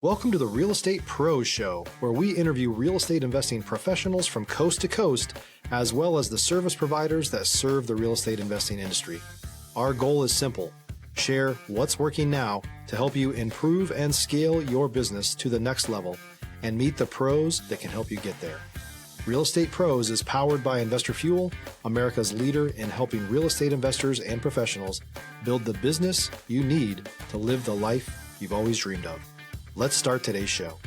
Welcome to the Real Estate Pros Show, where we interview real estate investing professionals from coast to coast, as well as the service providers that serve the real estate investing industry. Our goal is simple: share what's working now to help you improve and scale your business to the next level and meet the pros that can help you get there. Real Estate Pros is powered by Investor Fuel, America's leader in helping real estate investors and professionals build the business you need to live the life you've always dreamed of. Let's start today's show.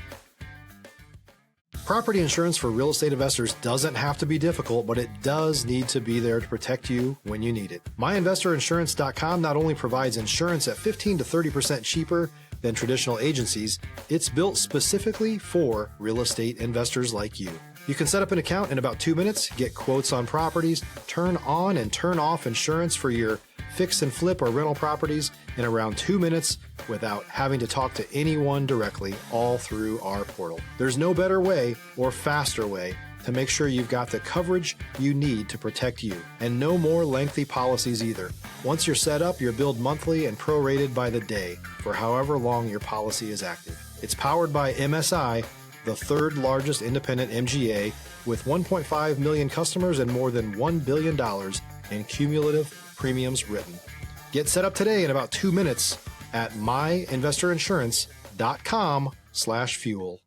Property insurance for real estate investors doesn't have to be difficult, but it does need to be there to protect you when you need it. MyInvestorInsurance.com not only provides insurance at 15 to 30% cheaper than traditional agencies, it's built specifically for real estate investors like you. You can set up an account in about 2 minutes, get quotes on properties, turn on and turn off insurance for your fix and flip or rental properties in around 2 minutes without having to talk to anyone directly, all through our portal. There's no better way or faster way to make sure you've got the coverage you need to protect you, and no more lengthy policies either. Once you're set up, you're billed monthly and prorated by the day for however long your policy is active. It's powered by MSI, the third largest independent MGA, with 1.5 million customers and more than $1 billion in cumulative premiums written. Get set up today in about 2 minutes at myinvestorinsurance.com/fuel.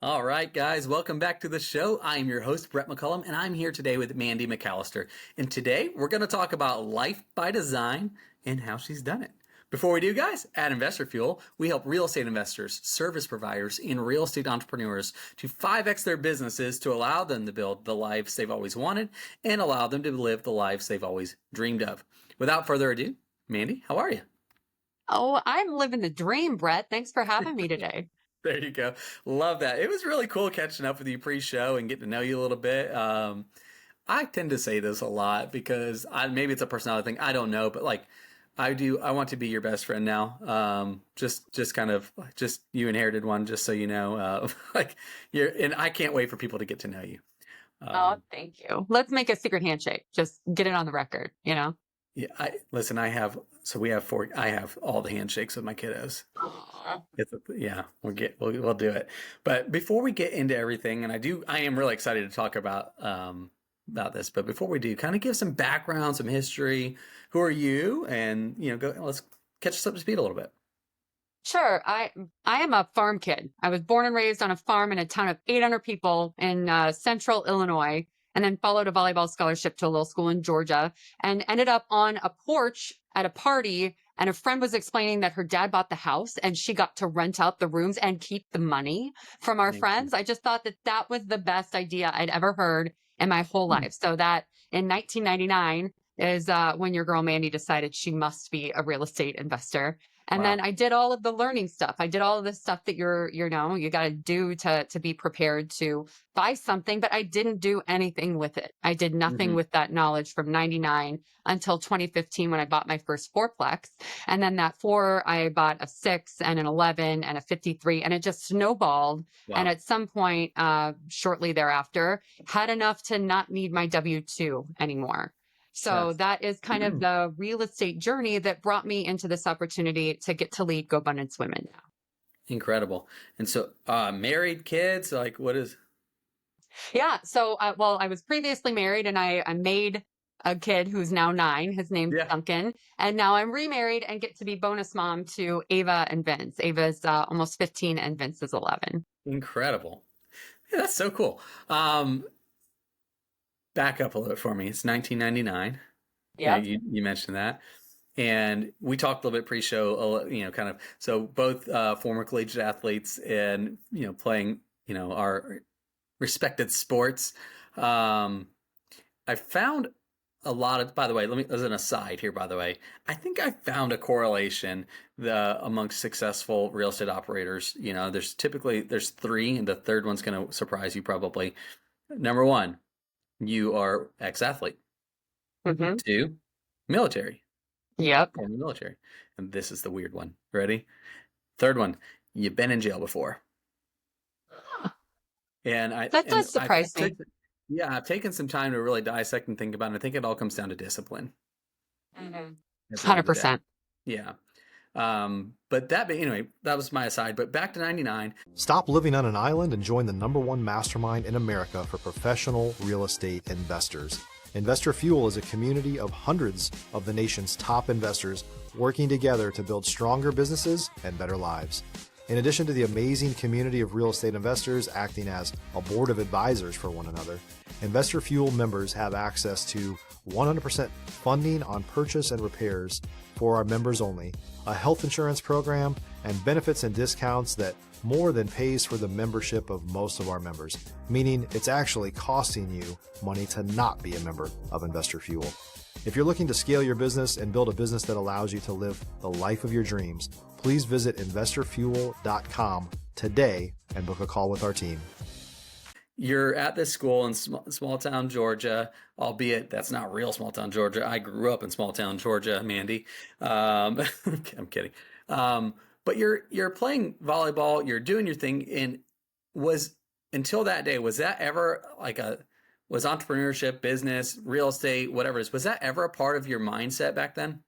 All right, guys, welcome back to the show. I'm your host, Brett McCollum, and I'm here today with Mandy McAllister. And today we're going to talk about life by design and how she's done it. Before we do, guys, at Investor Fuel, we help real estate investors, service providers, and real estate entrepreneurs to 5X their businesses to allow them to build the lives they've always wanted and allow them to live the lives they've always dreamed of. Without further ado, Mandy, how are you? Oh, I'm living the dream, Brett. Thanks for having me today. There you go. Love that. It was really cool catching up with you pre-show and getting to know you a little bit. I tend to say this a lot because maybe it's a personality thing. I don't know, but like, I want to be your best friend now. Just you inherited one, just so you know, and I can't wait for people to get to know you. Oh, thank you. Let's make a secret handshake. Just get it on the record, you know? Yeah. I have all the handshakes with my kiddos. We'll do it. But before we get into everything, and I am really excited to talk about this, but before we do, kind of give some background, some history. Who are you? And let's catch us up to speed a little bit. Sure. I am a farm kid. I was born and raised on a farm in a town of 800 people in central Illinois, and then followed a volleyball scholarship to a little school in Georgia, and ended up on a porch at a party. And a friend was explaining that her dad bought the house and she got to rent out the rooms and keep the money from our friends. I just thought that was the best idea I'd ever heard in my whole life. So that in 1999 is when your girl Mandy decided she must be a real estate investor. And then I did all of the learning stuff. I did all of the stuff that you got to do to be prepared to buy something, but I didn't do anything with it. I did nothing with that knowledge from 99 until 2015 when I bought my first fourplex. And then that 4, I bought a 6 and an 11 and a 53, and it just snowballed. Wow. And at some point, shortly thereafter, had enough to not need my W-2 anymore. So that is kind of the real estate journey that brought me into this opportunity to get to lead GoBundance Women now. Incredible. And so married, kids, like what is? Yeah. So, I was previously married and I made a kid who's now 9. His name's Duncan. And now I'm remarried and get to be bonus mom to Ava and Vince. Ava's almost 15 and Vince is 11. Incredible. Yeah, that's so cool. Back up a little bit for me. It's 1999. Yeah, you mentioned that, and we talked a little bit pre-show. So both former collegiate athletes and playing our respected sports. I found a lot of. By the way, as an aside here. By the way, I think I found a correlation amongst successful real estate operators. There's 3, and the third one's going to surprise you probably. Number 1. You are ex-athlete. 2, military. Yep. Former military. And this is the weird one. Ready? Third one, you've been in jail before. And that does surprise me. I've taken some time to really dissect and think about it. I think it all comes down to discipline. 100%. Yeah. But anyway, that was my aside. But back to 99. Stop living on an island and join the #1 mastermind in America for professional real estate investors. Investor Fuel is a community of hundreds of the nation's top investors working together to build stronger businesses and better lives. In addition to the amazing community of real estate investors acting as a board of advisors for one another, Investor Fuel members have access to 100% funding on purchase and repairs for our members only, a health insurance program, and benefits and discounts that more than pays for the membership of most of our members, meaning it's actually costing you money to not be a member of Investor Fuel. If you're looking to scale your business and build a business that allows you to live the life of your dreams, please visit investorfuel.com today and book a call with our team. You're at this school in small town Georgia, albeit that's not real small town Georgia. I grew up in small town Georgia, Mandy. I'm kidding. But you're playing volleyball, you're doing your thing, and until that day, was that ever was entrepreneurship, business, real estate, whatever it is, was that ever a part of your mindset back then?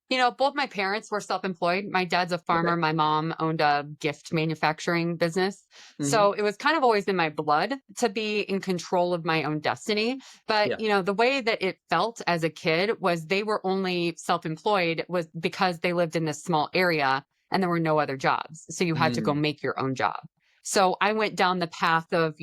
Both my parents were self-employed. My dad's a farmer. Okay. My mom owned a gift manufacturing business. Mm-hmm. So it was kind of always in my blood to be in control of my own destiny. But, the way that it felt as a kid was they were only self-employed was because they lived in this small area and there were no other jobs. So you had to go make your own job. So I went down the path of,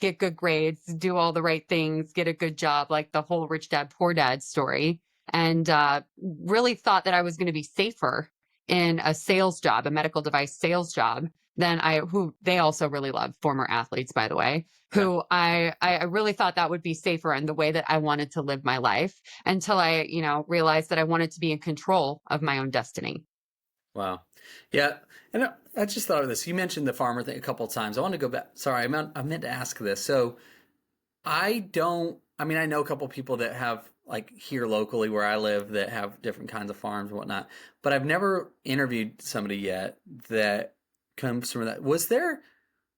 get good grades, do all the right things, get a good job, like the whole rich dad, poor dad story. And really thought that I was going to be safer in a sales job, a medical device sales job, than who they also really love, former athletes, by the way, who I really thought that would be safer in the way that I wanted to live my life until I, realized that I wanted to be in control of my own destiny. Wow. Yeah. And I just thought of this. You mentioned the farmer thing a couple of times. I want to go back. Sorry, I meant to ask this. So I know a couple of people that have, like here locally where I live, that have different kinds of farms and whatnot, but I've never interviewed somebody yet that comes from that.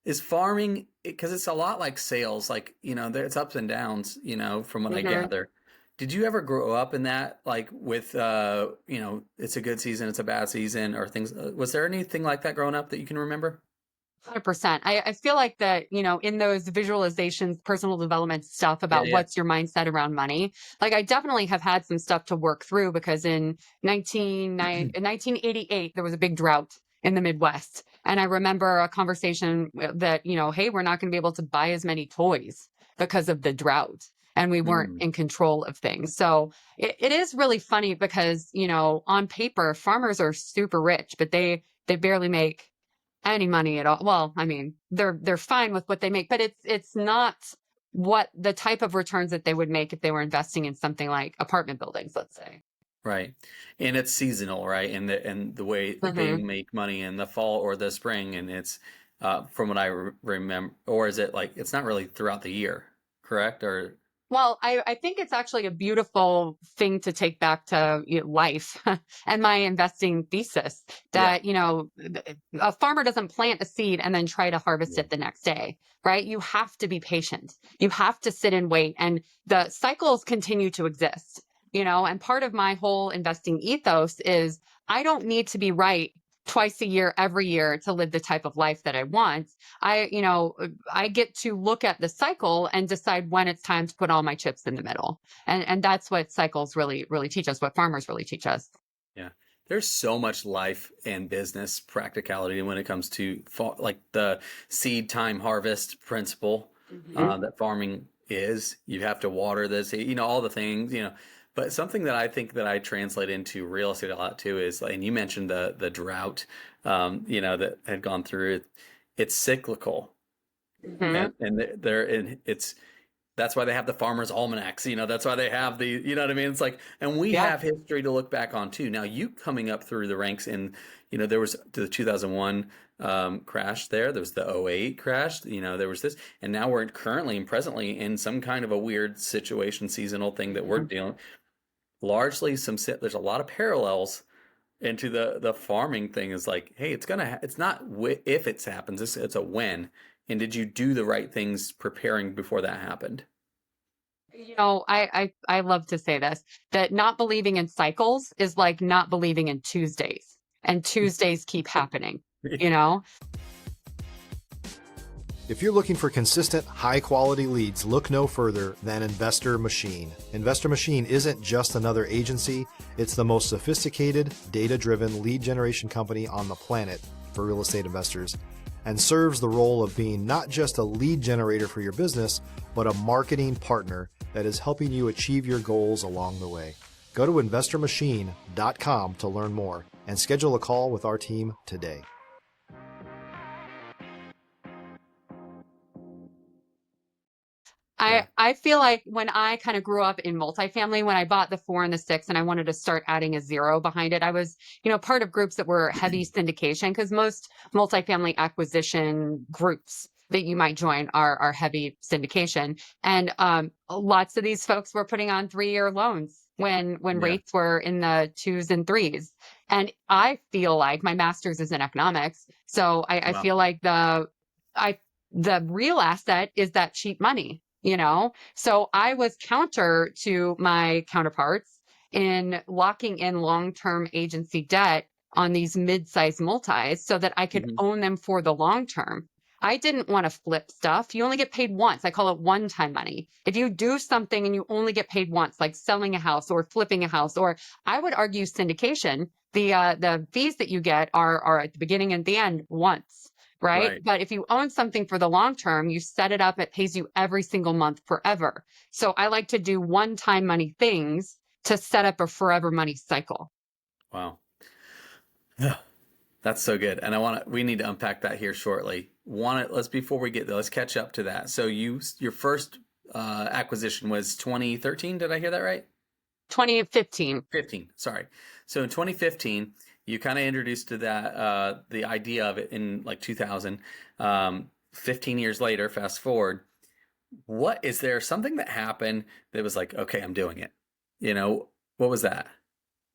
Is farming, because it's a lot like sales, like, there's ups and downs, from what I gather. Did you ever grow up in that, like with, it's a good season, it's a bad season or things? Was there anything like that growing up that you can remember? 100%. I feel like that, in those visualizations, personal development stuff about what's your mindset around money, like I definitely have had some stuff to work through because in 1988, there was a big drought in the Midwest. And I remember a conversation that, hey, we're not going to be able to buy as many toys because of the drought. And we weren't in control of things. So it is really funny because, on paper, farmers are super rich, but they barely make any money at all. Well, I mean, they're fine with what they make, but it's not what the type of returns that they would make if they were investing in something like apartment buildings, let's say. Right. And it's seasonal, right? And the way they make money in the fall or the spring, and it's from what I remember, or is it like it's not really throughout the year, correct? Or well, I think it's actually a beautiful thing to take back to life and my investing thesis that, a farmer doesn't plant a seed and then try to harvest it the next day, right? You have to be patient. You have to sit and wait. And the cycles continue to exist, and part of my whole investing ethos is I don't need to be right twice a year, every year to live the type of life that I want. I get to look at the cycle and decide when it's time to put all my chips in the middle. And that's what cycles really, really teach us, what farmers really teach us. Yeah. There's so much life and business practicality when it comes to like the seed time harvest principle that farming is. You have to water this, all the things, But something that I think that I translate into real estate a lot too is, and you mentioned the drought, that had gone through it. It's cyclical, and that's why they have the farmers' almanacs. That's why they have the, what I mean? It's like, and we have history to look back on too. Now you coming up through the ranks in, there was the 2001 crash there. There was the 2008 crash. There was this, and now we're currently and presently in some kind of a weird situation, seasonal thing that we're dealing. Largely there's a lot of parallels into the farming thing. Is like, hey, it's not if it happens, it's a when. And did you do the right things preparing before that happened? I love to say this, that not believing in cycles is like not believing in Tuesdays. and Tuesdays keep happening, you know? If you're looking for consistent, high-quality leads, look no further than Investor Machine. Investor Machine isn't just another agency. It's the most sophisticated, data-driven lead generation company on the planet for real estate investors, and serves the role of being not just a lead generator for your business, but a marketing partner that is helping you achieve your goals along the way. Go to investormachine.com to learn more and schedule a call with our team today. I feel like when I kind of grew up in multifamily, when I bought the 4 and the 6 and I wanted to start adding a 0 behind it, I was, part of groups that were heavy syndication, because most multifamily acquisition groups that you might join are heavy syndication. And lots of these folks were putting on 3-year loans when rates were in the 2s and 3s. And I feel like my master's is in economics. So I feel like the real asset is that cheap money. So I was counter to my counterparts in locking in long-term agency debt on these mid-sized multis so that I could own them for the long term. I didn't want to flip stuff. You only get paid once. I call it one-time money. If you do something and you only get paid once, like selling a house or flipping a house, or I would argue syndication, the fees that you get are at the beginning and the end once. Right? But if you own something for the long term, you set it up, it pays you every single month forever. So I like to do one-time money things to set up a forever money cycle. Wow. Yeah. That's so good. And we need to unpack that here shortly. Before we get there, let's catch up to that. So your first acquisition was 2013. Did I hear that right? 2015. 15. Sorry. So in 2015, you kind of introduced to that, the idea of it in like 2000, 15 years later, fast forward. Is there something that happened that was like, okay, I'm doing it? What was that?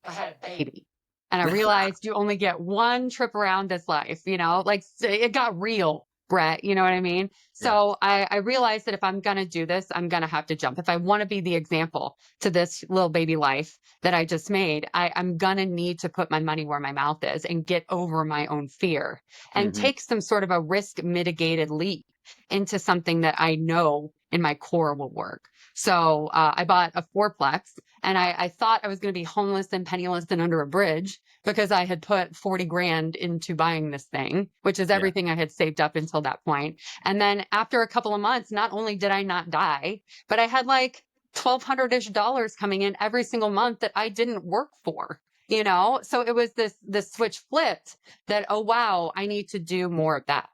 I had a baby. And I realized you only get one trip around this life, like it got real, Brett, you know what I mean? So I realized that if I'm going to do this, I'm going to have to jump. If I want to be the example to this little baby life that I just made, I'm going to need to put my money where my mouth is and get over my own fear and take some sort of a risk mitigated leap into something that I know in my core will work. So I bought a 4-plex, and I thought I was going to be homeless and penniless and under a bridge because I had put 40 grand into buying this thing, which is everything I had saved up until that point. And then after a couple of months, not only did I not die, but I had like $1,200-ish coming in every single month that I didn't work for. So it was this switch flipped that, oh, wow, I need to do more of that.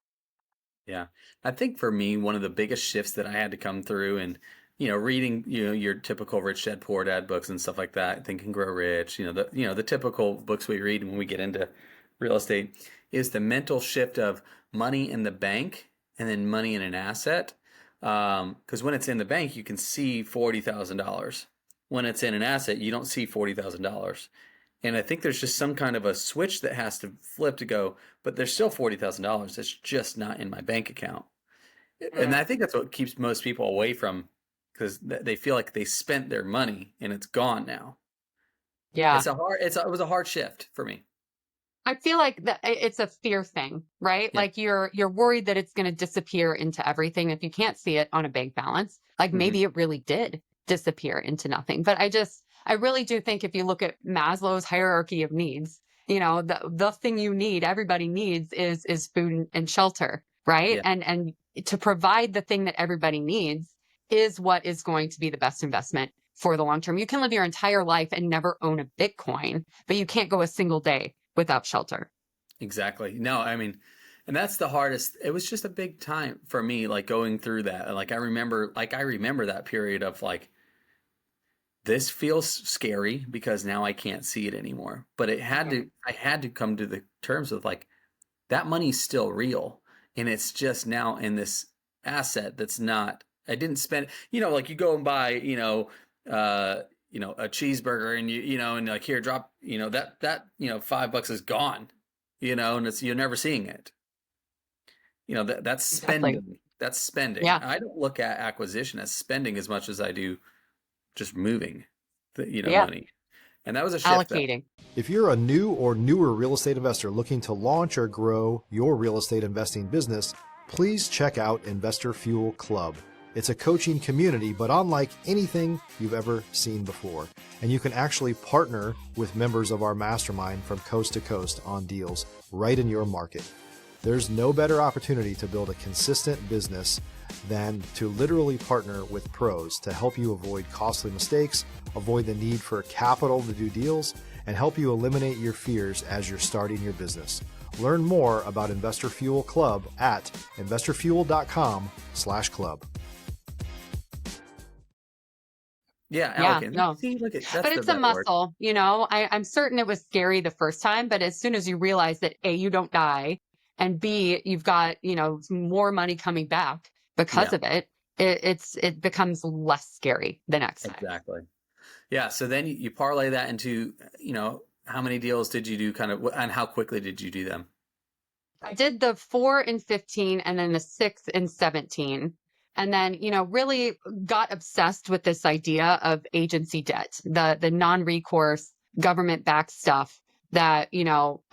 Yeah. I think for me, one of the biggest shifts that I had to come through, and reading, your typical Rich Dad Poor Dad books and stuff like that, Think and Grow Rich, the typical books we read when we get into real estate, is the mental shift of money in the bank and then money in an asset. Because when it's in the bank, you can see $40,000. When it's in an asset, you don't see $40,000. And I think there's just some kind of a switch that has to flip to go, but there's still $40,000 that's just not in my bank account. And I think that's what keeps most people away from, because they feel like they spent their money and it's gone now. Yeah. It was a hard shift for me. I feel like that it's a fear thing, right? Yeah. Like you're worried that it's going to disappear into everything if you can't see it on a bank balance. Like maybe it really did disappear into nothing. But I really do think if you look at Maslow's hierarchy of needs, the thing you need, everybody needs is food and shelter, right? Yeah. And to provide the thing that everybody needs is what is going to be the best investment for the long term. You can live your entire life and never own a Bitcoin, but you can't go a single day without shelter. Exactly. No, I mean, and that's the hardest. It was just a big time for me, like going through that. Like I remember that period of like, this feels scary because now I can't see it anymore. But I had to come to the terms with like, that money's still real. And it's just now in this asset that's not, I didn't spend, like you go and buy, a cheeseburger and and like, here, drop, that $5 is gone, and you're never seeing it. That's spending. Exactly. That's spending. Yeah. I don't look at acquisition as spending as much as I do just moving money. And that was a shift. Allocating. If you're a new or newer real estate investor looking to launch or grow your real estate investing business, please check out Investor Fuel Club. It's a coaching community, but unlike anything you've ever seen before. And you can actually partner with members of our mastermind from coast to coast on deals right in your market. There's no better opportunity to build a consistent business than to literally partner with pros to help you avoid costly mistakes, avoid the need for capital to do deals, and help you eliminate your fears as you're starting your business. Learn more about Investor Fuel Club at investorfuel.com/club. Yeah, no. See, look at, But it's a muscle, you know. I'm certain it was scary the first time, but as soon as you realize that A, you don't die, and B, you've got, you know, more money coming back because of it, it becomes less scary the next time. Exactly. Yeah. So then you parlay that into, you know, how many deals did you do and how quickly did you do them? I did the 4 and 15 and then the 6 and 17. And then, you know, really got obsessed with this idea of agency debt, the non-recourse government-backed stuff that, you know,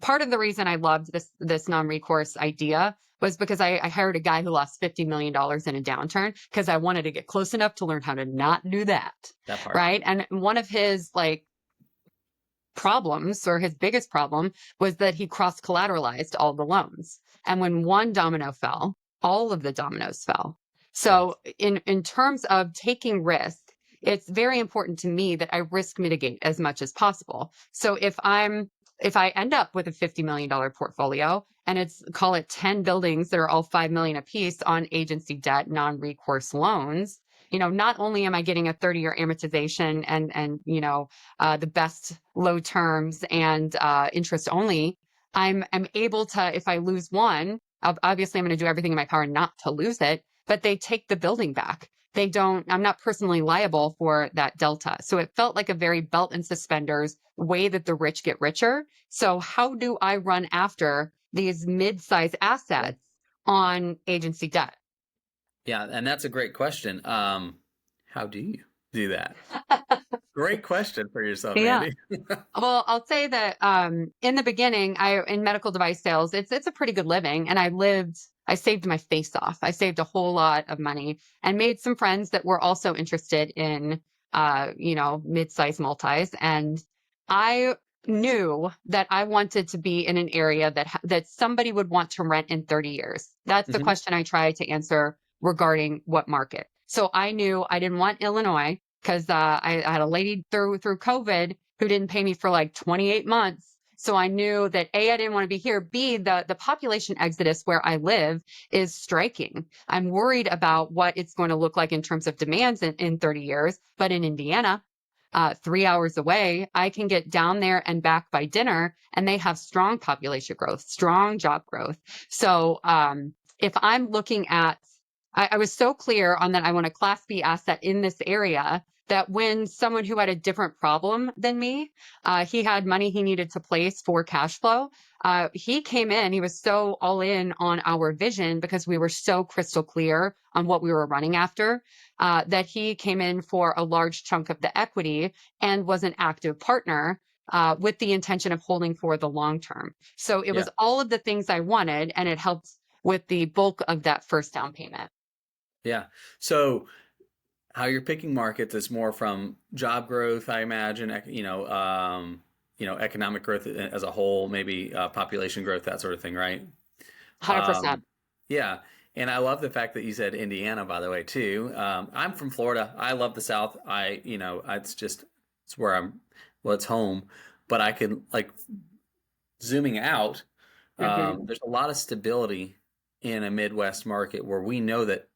part of the reason I loved this non-recourse idea was because I hired a guy who lost $50 million in a downturn because I wanted to get close enough to learn how to not do that. That part. Right. And one of his problems, or his biggest problem, was that he cross-collateralized all the loans. And when one domino fell, all of the dominoes fell. So in terms of taking risk, it's very important to me that I risk mitigate as much as possible. So if I end up with a $50 million portfolio and call it 10 buildings that are all $5 million a piece on agency debt, non-recourse loans, you know, not only am I getting a 30-year amortization and you know, the best low terms and interest only, I'm able to, if I lose one, obviously I'm going to do everything in my power not to lose it, but they take the building back. I'm not personally liable for that delta. So it felt like a very belt and suspenders way that the rich get richer. So how do I run after these mid-size assets on agency debt? Yeah, and that's a great question. How do you do that? Great question for yourself, Mandy. Well, I'll say that in the beginning, in medical device sales, it's a pretty good living, and I saved my face off. I saved a whole lot of money and made some friends that were also interested in you know, mid-size multis, and I knew that I wanted to be in an area that somebody would want to rent in 30 years. That's the question I try to answer regarding what market. So I knew I didn't want Illinois because I had a lady through COVID who didn't pay me for like 28 months. So I knew that A, I didn't want to be here. B, the population exodus where I live is striking. I'm worried about what it's going to look like in terms of demands in 30 years. But in Indiana, 3 hours away, I can get down there and back by dinner, and they have strong population growth, strong job growth. So if I'm looking at, I was so clear on that I want a Class B asset in this area that when someone who had a different problem than me, he had money he needed to place for cash flow, he came in, he was so all in on our vision because we were so crystal clear on what we were running after, that he came in for a large chunk of the equity and was an active partner with the intention of holding for the long term. So it was all of the things I wanted, and it helped with the bulk of that first down payment. Yeah. So how you're picking markets is more from job growth, I imagine, economic growth as a whole, maybe population growth, that sort of thing, right? 100%. Yeah. And I love the fact that you said Indiana, by the way, too. I'm from Florida. I love the South. It's where it's home. But I can, zooming out, there's a lot of stability in a Midwest market where we know that.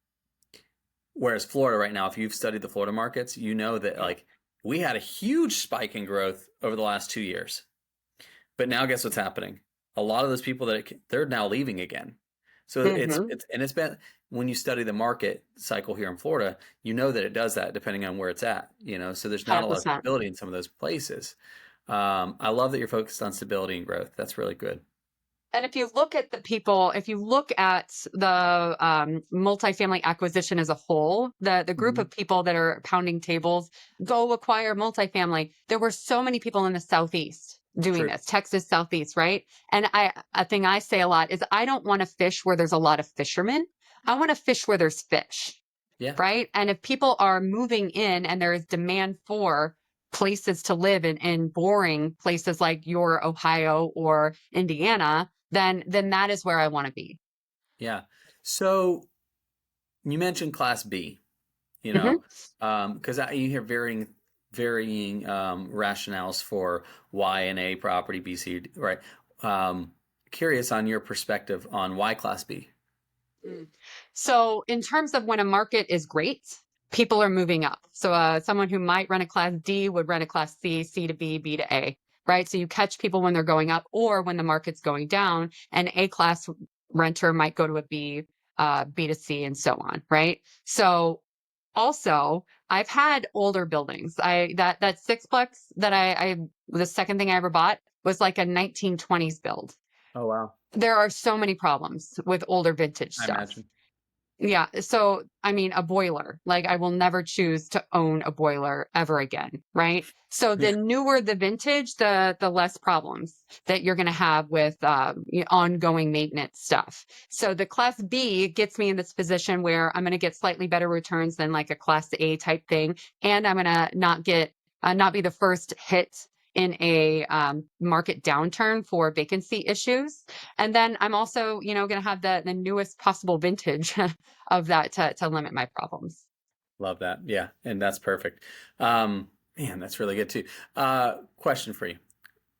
Whereas Florida right now, if you've studied the Florida markets, you know that we had a huge spike in growth over the last 2 years. But now guess what's happening? A lot of those people they're now leaving again. So it's been, when you study the market cycle here in Florida, you know that it does that depending on where it's at, you know, so there's not 100%. A lot of stability in some of those places. I love that you're focused on stability and growth. That's really good. And if you look at if you look at the multifamily acquisition as a whole, the group of people that are pounding tables, go acquire multifamily. There were so many people in the Southeast doing this, Texas Southeast, right? And a thing I say a lot is I don't want to fish where there's a lot of fishermen. I want to fish where there's fish, right? And if people are moving in and there is demand for places to live in boring places like your Ohio or Indiana, then that is where I want to be. Yeah. So you mentioned Class B, you know, because you hear varying rationales for why an A property, B, C, right? Curious on your perspective on why Class B. So in terms of when a market is great, people are moving up. So someone who might rent a Class D would rent a Class C, C to B, B to A, right? So you catch people when they're going up or when the market's going down. An A class renter might go to a B, B to C, and so on, right? So also, I've had older buildings. That sixplex that the second thing I ever bought was like a 1920s build. Oh, wow. There are so many problems with older vintage stuff. I imagine. Yeah. So, I mean, a boiler, like I will never choose to own a boiler ever again. Right. So the newer the vintage, the less problems that you're going to have with ongoing maintenance stuff. So the Class B gets me in this position where I'm going to get slightly better returns than like a Class A type thing. And I'm going to not be the first hit in a market downturn for vacancy issues. And then I'm also, going to have the newest possible vintage of that to limit my problems. Love that. Yeah. And that's perfect. Man, that's really good too. Question for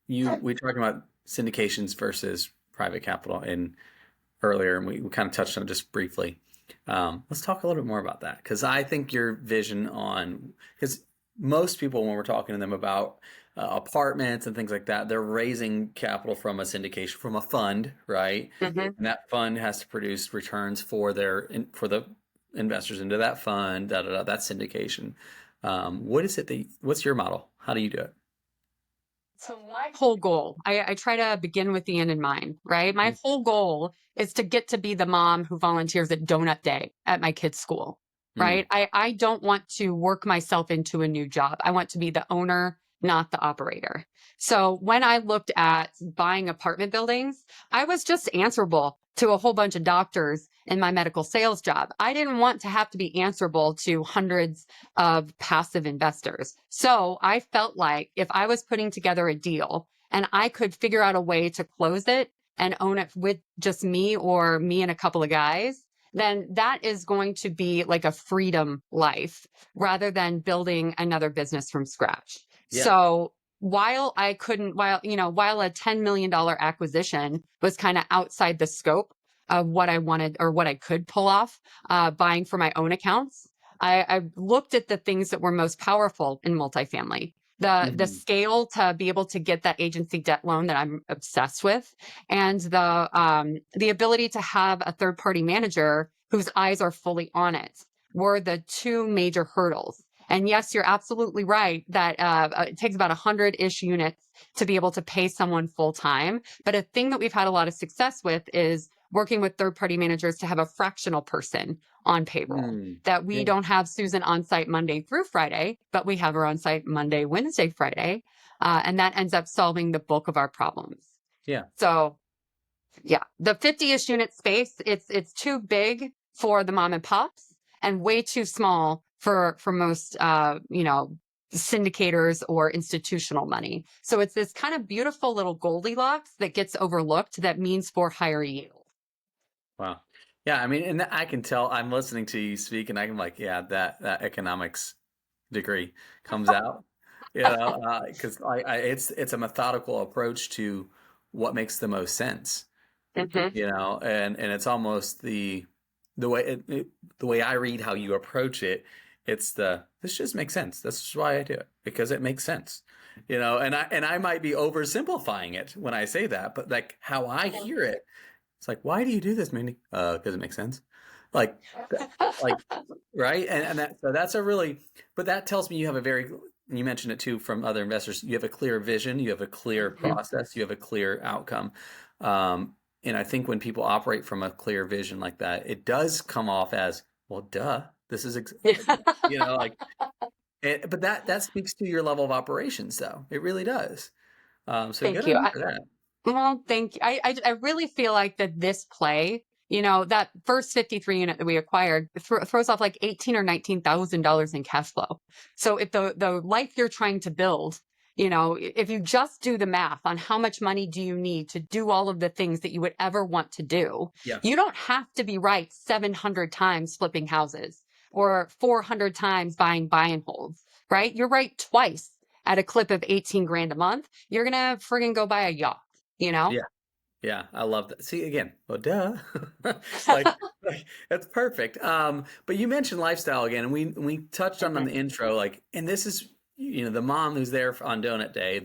you. We talked about syndications versus private capital earlier, and we kind of touched on it just briefly. Let's talk a little bit more about that, because I think your vision because most people, when we're talking to them about apartments and things like that, they're raising capital from a syndication, from a fund, right? And that fund has to produce returns for the investors into that fund. That's syndication. What's your model? How do you do it? So my whole goal, I try to begin with the end in mind, right? My whole goal is to get to be the mom who volunteers at donut day at my kid's school, right? I don't want to work myself into a new job. I want to be the owner, not the operator. So when I looked at buying apartment buildings, I was just answerable to a whole bunch of doctors in my medical sales job. I didn't want to have to be answerable to hundreds of passive investors. So I felt like if I was putting together a deal and I could figure out a way to close it and own it with just me or me and a couple of guys, then that is going to be like a freedom life rather than building another business from scratch. Yeah. So while a $10 million acquisition was kind of outside the scope of what I wanted or what I could pull off, buying for my own accounts, I looked at the things that were most powerful in multifamily. The scale to be able to get that agency debt loan that I'm obsessed with, and the ability to have a third party manager whose eyes are fully on it were the two major hurdles. And yes, you're absolutely right that it takes about 100-ish units to be able to pay someone full time. But a thing that we've had a lot of success with is working with third-party managers to have a fractional person on payroll. That we don't have Susan on site Monday through Friday, but we have her on site Monday, Wednesday, Friday. And that ends up solving the bulk of our problems. Yeah. So yeah, the 50-ish unit space, it's too big for the mom and pops and way too small for most, syndicators or institutional money. So it's this kind of beautiful little Goldilocks that gets overlooked that means for higher yield. Wow. Yeah. I mean, and I can tell, I'm listening to you speak and I'm like, yeah, that economics degree comes out, because it's a methodical approach to what makes the most sense, and it's almost the way I read how you approach it. It's this just makes sense. That's why I do it, because it makes sense, and I might be oversimplifying it when I say that, but like how I hear it, it's like, why do you do this, Mandy? Because it makes sense. Like, right. And that's a really, but that tells me you have you mentioned it too from other investors, you have a clear vision, you have a clear process, you have a clear outcome. I think when people operate from a clear vision like that, it does come off as, well, duh, this is, like, but that speaks to your level of operations, though. It really does. So Thank good on you. you for that. Well, thank you. I really feel like that this play, that first 53 unit that we acquired throws off like $18,000 or $19,000 in cash flow. So if the life you're trying to build, if you just do the math on how much money do you need to do all of the things that you would ever want to do, Yeah. you don't have to be right 700 times flipping houses or 400 times buying buy and holds, right? You're right twice at a clip of 18 grand a month. You're going to friggin' go buy a yacht. Yeah. Yeah. I love that. See, again, well, duh. like, that's perfect. But you mentioned lifestyle again, and we touched on the intro, like, and this is, the mom who's there on donut day,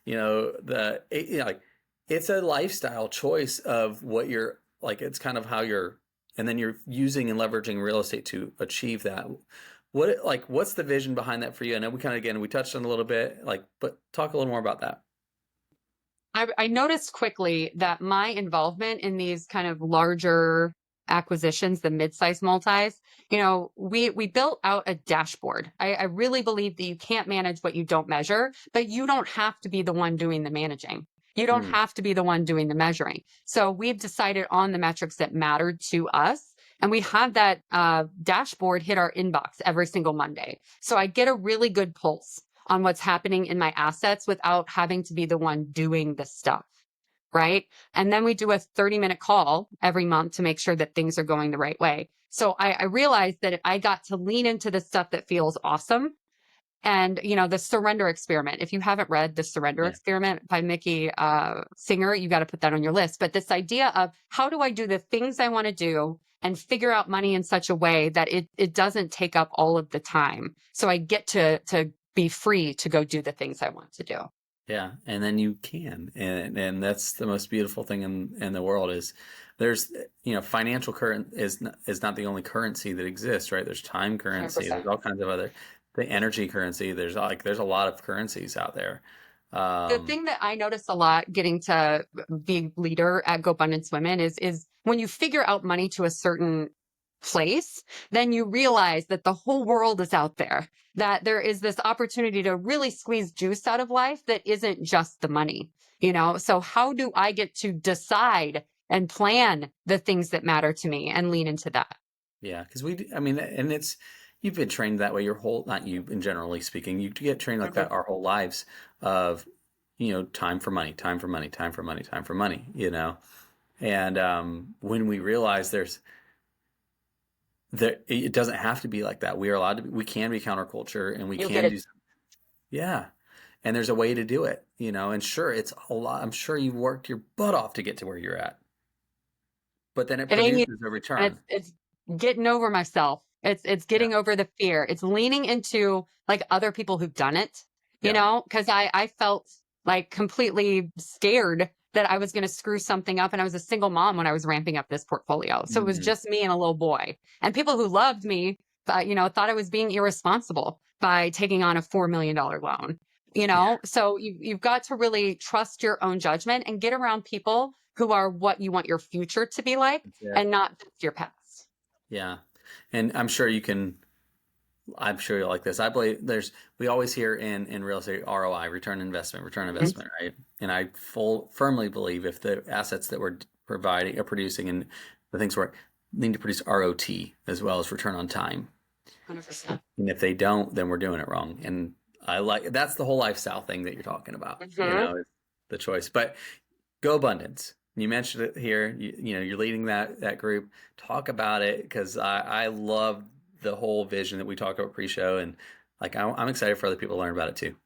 like, it's a lifestyle choice of what you're like, it's kind of how and then you're using and leveraging real estate to achieve that. What's the vision behind that for you? I know we touched on a little bit, but talk a little more about that. I noticed quickly that my involvement in these kind of larger acquisitions, the mid-size multis, we built out a dashboard. I really believe that you can't manage what you don't measure, but you don't have to be the one doing the managing. You don't have to be the one doing the measuring. So we've decided on the metrics that mattered to us. And we have that dashboard hit our inbox every single Monday. So I get a really good pulse on what's happening in my assets without having to be the one doing the stuff, right? And then we do a 30-minute call every month to make sure that things are going the right way. So I realized that I got to lean into the stuff that feels awesome. And, the surrender experiment. If you haven't read The Surrender Experiment by Mickey Singer, you got to put that on your list. But this idea of how do I do the things I want to do and figure out money in such a way that it doesn't take up all of the time. So I get to be free to go do the things I want to do. Yeah. And then you can, and that's the most beautiful thing in the world is there's, financial current is not the only currency that exists, right? There's time currency. 100%. There's all kinds of the energy currency. There's a lot of currencies out there. The thing that I noticed a lot getting to be leader at GoBundance Women is when you figure out money to a certain place, then you realize that the whole world is out there, that there is this opportunity to really squeeze juice out of life that isn't just the money, So how do I get to decide and plan the things that matter to me and lean into that? Yeah, because and you've been trained that way not you, in generally speaking, you get trained like that our whole lives of, time for money, time for money, time for money, time for money, and when we realize it doesn't have to be like that. We are allowed to we can be counterculture, and we can do something. Yeah. And there's a way to do it, and sure, it's a lot. I'm sure you worked your butt off to get to where you're at, but then it produces a return. It's getting over myself. It's getting over the fear. It's leaning into like other people who've done it, because I felt like completely scared that I was going to screw something up. And I was a single mom when I was ramping up this portfolio. So it was just me and a little boy, and people who loved me, thought I was being irresponsible by taking on a $4 million loan, So you've got to really trust your own judgment and get around people who are what you want your future to be like and not just your past. Yeah. And I'm sure you'll like this. I believe we always hear in real estate ROI, return investment, right? And I firmly believe if the assets that we're providing are producing and the things we need to produce ROT as well as return on time. 100%. And if they don't, then we're doing it wrong. And that's the whole lifestyle thing that you're talking about, is the choice. But GoBundance. You mentioned it here. You're leading that group. Talk about it, because I love the whole vision that we talked about pre-show, and I'm excited for other people to learn about it too.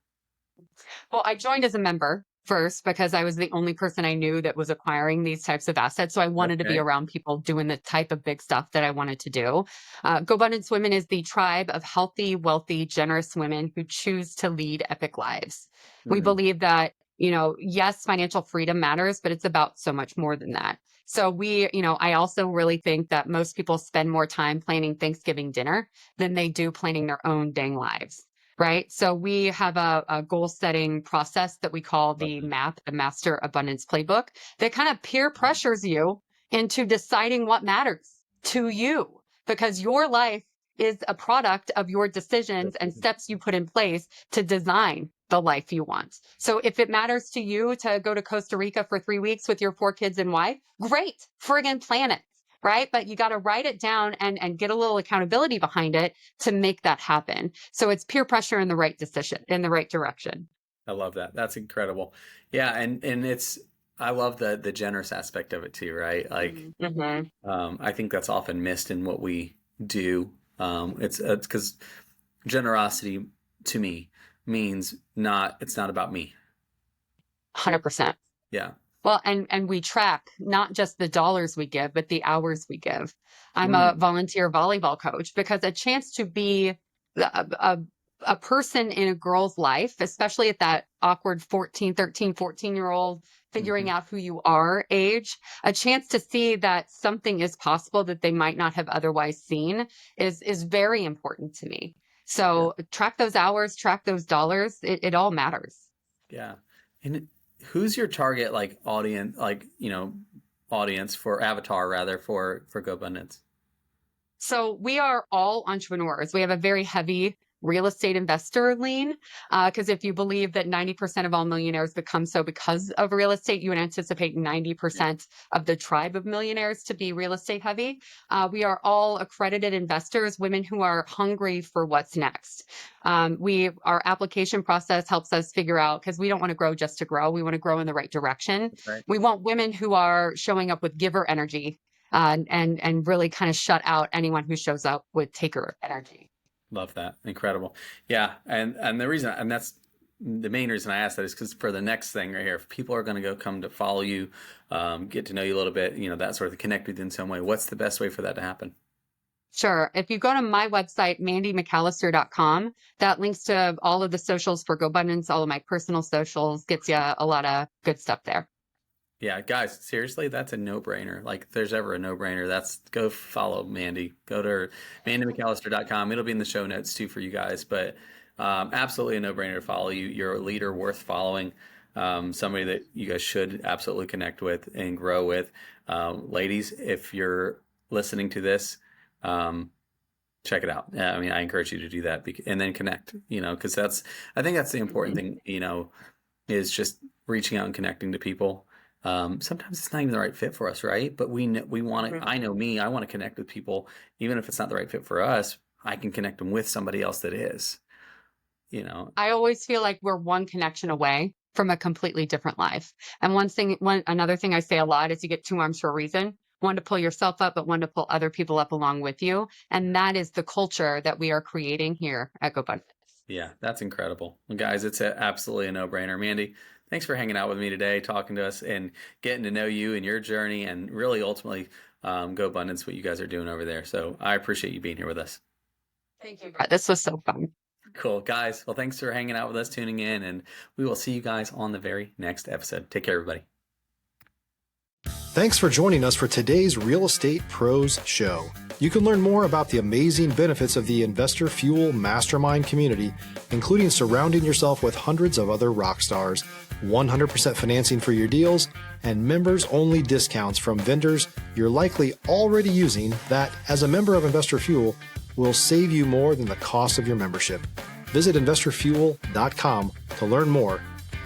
Well, I joined as a member first because I was the only person I knew that was acquiring these types of assets. So I wanted to be around people doing the type of big stuff that I wanted to do. GoBundance Women is the tribe of healthy, wealthy, generous women who choose to lead epic lives. We believe that yes, financial freedom matters, but it's about so much more than that. So I also really think that most people spend more time planning Thanksgiving dinner than they do planning their own dang lives. right? So we have a goal setting process that we call the MAP, the Master Abundance Playbook, that kind of peer pressures you into deciding what matters to you, because your life is a product of your decisions and steps you put in place to design the life you want. So if it matters to you to go to Costa Rica for 3 weeks with your 4 kids and wife, great, friggin' plan it. Right. But you got to write it down and get a little accountability behind it to make that happen. So it's peer pressure in the right decision, in the right direction. I love that. That's incredible. Yeah. And I love the generous aspect of it too, right? Like, I think that's often missed in what we do. It's because generosity to me means it's not about me. 100%. Yeah. Well, and we track not just the dollars we give, but the hours we give. I'm a volunteer volleyball coach because a chance to be a person in a girl's life, especially at that awkward 14-year-old figuring out who you are age, a chance to see that something is possible that they might not have otherwise seen is very important to me. So track those hours, track those dollars. It all matters. Yeah. And who's your target audience, audience for Avatar rather for GoBundance? So we are all entrepreneurs. We have a very heavy real estate investor lean, because if you believe that 90% of all millionaires become so because of real estate, you would anticipate 90% of the tribe of millionaires to be real estate heavy. We are all accredited investors, women who are hungry for what's next. Our application process helps us figure out, because we don't want to grow just to grow. We want to grow in the right direction. Right. We want women who are showing up with giver energy, and really kind of shut out anyone who shows up with taker energy. Love that. Incredible. Yeah. And the reason, and that's the main reason I asked that, is because for the next thing right here, if people are going to come to follow you, get to know you a little bit, that sort of connect with you in some way, what's the best way for that to happen? Sure. If you go to my website, mandymcallister.com, that links to all of the socials for GoBundance, all of my personal socials, gets you a lot of good stuff there. Yeah, guys, seriously, that's a no-brainer. Like, if there's ever a no-brainer, go follow Mandy. Go to mandymcallister.com. It'll be in the show notes too for you guys, but absolutely a no-brainer to follow you. You're a leader worth following, somebody that you guys should absolutely connect with and grow with. Ladies, if you're listening to this, check it out. I encourage you to do that and then connect, because I think that's the important thing, is just reaching out and connecting to people. Sometimes it's not even the right fit for us, right? But we want to, I know me, I want to connect with people. Even if it's not the right fit for us, I can connect them with somebody else that is, I always feel like we're one connection away from a completely different life. And another thing I say a lot is you get 2 arms for a reason. One to pull yourself up, but one to pull other people up along with you. And that is the culture that we are creating here at GoBundance. Yeah, that's incredible. Well, guys, it's absolutely a no-brainer. Mandy, thanks for hanging out with me today, talking to us and getting to know you and your journey, and really ultimately GoBundance, what you guys are doing over there. So I appreciate you being here with us. Thank you, Brett. This was so fun. Cool, guys. Well, thanks for hanging out with us, tuning in, and we will see you guys on the very next episode. Take care, everybody. Thanks for joining us for today's Real Estate Pros Show. You can learn more about the amazing benefits of the Investor Fuel Mastermind community, including surrounding yourself with hundreds of other rock stars, 100% financing for your deals, and members-only discounts from vendors you're likely already using that, as a member of Investor Fuel, will save you more than the cost of your membership. Visit investorfuel.com to learn more.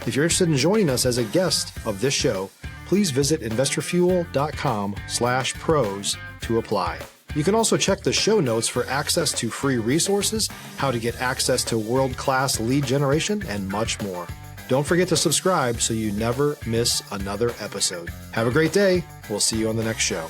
If you're interested in joining us as a guest of this show, please visit investorfuel.com/pros to apply. You can also check the show notes for access to free resources, how to get access to world-class lead generation, and much more. Don't forget to subscribe so you never miss another episode. Have a great day. We'll see you on the next show.